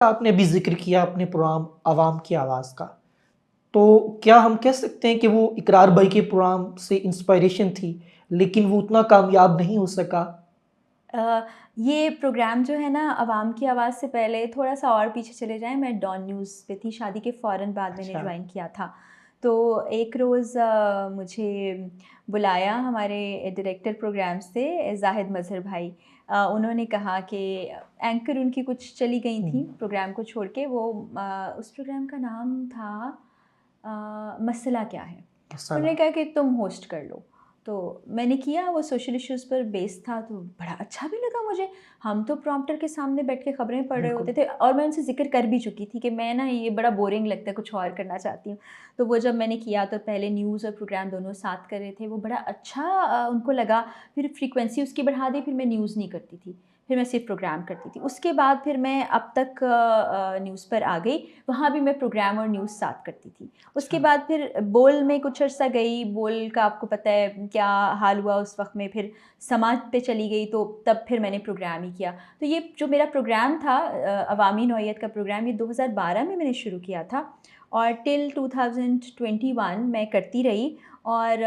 आपने अभी ज़िक्र किया अपने प्रोग्राम अवाम की आवाज़ का, तो क्या हम कह सकते हैं कि वो इकरार भाई के प्रोग्राम से इंस्पिरेशन थी, लेकिन वो उतना कामयाब नहीं हो सका? अ, ये प्रोग्राम जो है ना अवाम की आवाज़ से पहले थोड़ा-सा और पीछे चले जाएँ, मैं डॉन न्यूज़ पे थी, शादी के फ़ौरन बाद मैंने अच्छा, जॉइन किया था। तो एक रोज़ मुझे बुलाया हमारे डायरेक्टर प्रोग्राम से ज़ाहिद मज़हर भाई। उन्होंने कहा कि एंकर उनकी कुछ चली गई हुँ, थी प्रोग्राम को छोड़ के, वो उस प्रोग्राम का नाम था मसला क्या है? मसाला। उन्होंने कहा कि तुम होस्ट कर लो। तो मैंने किया, वो सोशल इश्यूज़ पर बेस्ड था, तो बड़ा अच्छा भी लगा मुझे। हम तो प्रॉम्प्टर के सामने बैठ के खबरें पढ़ रहे बिल्कुल, होते थे और मैं उनसे ज़िक्र कर भी चुकी थी कि मैं ना ये बड़ा बोरिंग लगता है, कुछ और करना चाहती हूँ। तो वो जब मैंने किया तो पहले न्यूज़ और प्रोग्राम दोनों साथ कर रहे थे, वो बड़ा अच्छा उनको लगा। फिर फ्रीक्वेंसी उसकी बढ़ा दी, फिर मैं न्यूज़ नहीं करती थी। फिर मैं सिर्फ़ प्रोग्राम करती थी। उसके बाद फिर मैं अब तक न्यूज़ पर आ गई, वहाँ भी मैं प्रोग्राम और न्यूज़ साथ करती थी। उसके अच्छा, बाद फिर बोल में कुछ अर्सा गई, बोल का आपको पता है क्या हाल हुआ उस वक़्त में, फिर समाज पे चली गई, तो तब फिर मैंने प्रोग्राम ही किया। तो ये जो मेरा प्रोग्राम था अवामी नौइयत का प्रोग्राम, ये 2012 में मैंने शुरू किया था और टिल 2021 मैं करती रही। और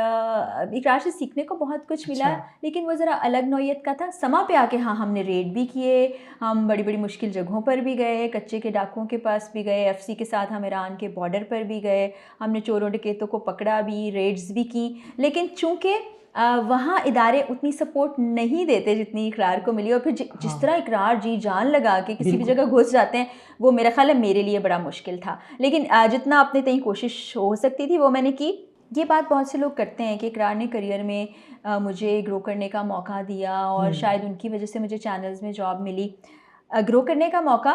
इकरार से सीखने को बहुत कुछ मिला, अच्छा, लेकिन वो ज़रा अलग नौइयत का था। समा पे आके हाँ, हमने रेड भी किए, हम बड़ी-बड़ी मुश्किल जगहों पर भी गए, कच्चे के डाकुओं के पास भी गए, एफसी के साथ हम ईरान के बॉर्डर पर भी गए, हमने चोरों डकैतों को पकड़ा भी, रेड्स भी की। लेकिन चूँकि वहाँ इदारे उतनी सपोर्ट नहीं देते जितनी इकरार को मिली, और फिर जिस हाँ, तरह इकरार जी जान लगा के किसी भी बिल्कुल, जगह घुस जाते हैं, वो मेरा ख़्याल है मेरे लिए बड़ा मुश्किल था। लेकिन जितना अपने तईं कोशिश हो सकती थी वो मैंने की। ये बात बहुत से लोग करते हैं कि इकरार ने करियर में मुझे ग्रो करने का मौका दिया और हुँ, शायद उनकी वजह से मुझे चैनल्स में जॉब मिली। ग्रो करने का मौका,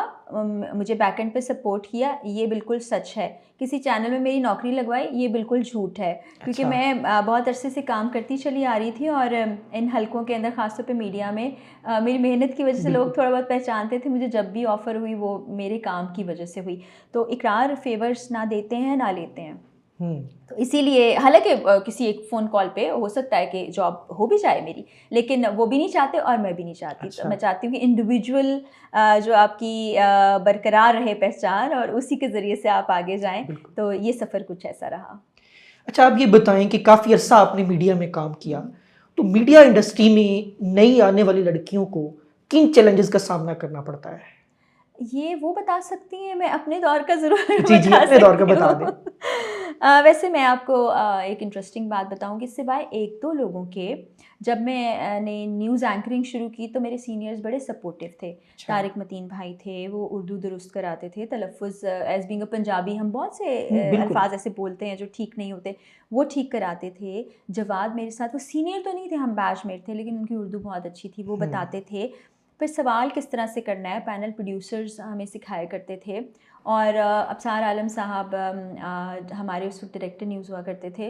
मुझे बैकएंड पे सपोर्ट किया, ये बिल्कुल सच है। किसी चैनल में मेरी नौकरी लगवाई, ये बिल्कुल झूठ है। क्योंकि अच्छा, मैं बहुत अरसे से काम करती चली आ रही थी और इन हलकों के अंदर ख़ास तौर पे मीडिया में मेरी मेहनत की वजह से लोग बिल्कुल, थोड़ा बहुत पहचानते थे मुझे। जब भी ऑफ़र हुई वो मेरे काम की वजह से हुई। तो इकरार फ़ेवर्स ना देते हैं ना लेते हैं। हुँ, तो इसीलिए हालाँकि किसी एक फ़ोन कॉल पे हो सकता है कि जॉब हो भी जाए मेरी, लेकिन वो भी नहीं चाहते और मैं भी नहीं चाहती। तो अच्छा, मैं चाहती हूँ कि इंडिविजुअल जो आपकी बरकरार रहे पहचान और उसी के ज़रिए से आप आगे जाएँ। बिल्कुल। तो ये सफ़र कुछ ऐसा रहा। अच्छा, आप ये बताएँ कि काफ़ी अरसा आपने मीडिया में काम किया, हुँ। तो मीडिया इंडस्ट्री में नई आने वाली लड़कियों को किन चैलेंजेस का सामना करना पड़ता है? ये वो बता सकती हैं, मैं अपने दौर का ज़रूर जी, जी, बता अपने दौर का सकती बता दें। हूँ। वैसे मैं आपको एक इंटरेस्टिंग बात बताऊँगी, सिवाय 1-2 लोगों के, जब ने न्यूज़ एंकरिंग शुरू की तो मेरे सीनियर्स बड़े सपोर्टिव थे। अच्छा, तारिक मतीन भाई थे, वो उर्दू दुरुस्त कराते थे, तलफ़्फ़ुज़ एज़ बीइंग अ पंजाबी हम बहुत से हुँ, बिल्कुल, अल्फ़ाज़ ऐसे बोलते हैं जो ठीक नहीं होते, वो ठीक कराते थे। जवाद मेरे साथ, वो सीनियर तो नहीं थे, हम बैचमेट थे, लेकिन उनकी उर्दू बहुत अच्छी थी, वो हुँ, बताते थे। फिर सवाल किस तरह से करना है, पैनल प्रोड्यूसर्स हमें सिखाया करते थे। और अब्सार आलम साहब हमारे उस वक्त डायरेक्टर न्यूज़ हुआ करते थे।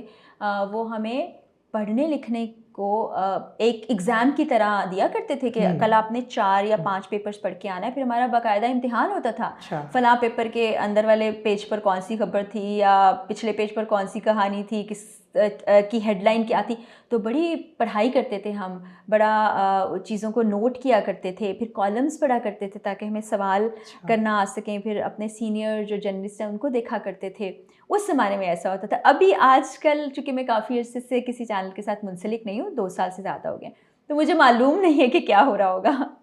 वो हमें पढ़ने लिखने को एक एग्ज़ाम की तरह दिया करते थे कि हुँ, कल आपने 4 या हुँ, 5 पेपर्स पढ़ के आना है। फिर हमारा बाकायदा इम्तिहान होता था, अच्छा, फ़लाँ पेपर के अंदर वाले पेज पर कौन सी खबर थी या पिछले पेज पर कौन सी कहानी थी, किस की हेडलाइन क्या थी। तो बड़ी पढ़ाई करते थे हम, बड़ा चीज़ों को नोट किया करते थे, फिर कॉलम्स पढ़ा करते थे ताकि हमें सवाल अच्छा, करना आ सकें। फिर अपने सीनियर जो जर्नलिस्ट हैं उनको देखा करते थे। उस ज़माने में ऐसा होता था। अभी आजकल चूँकि मैं काफ़ी अरसे से किसी चैनल के साथ मुंसलिक नहीं हूँ, 2 साल से ज़्यादा हो गए हैं, तो मुझे मालूम नहीं है कि क्या हो रहा होगा।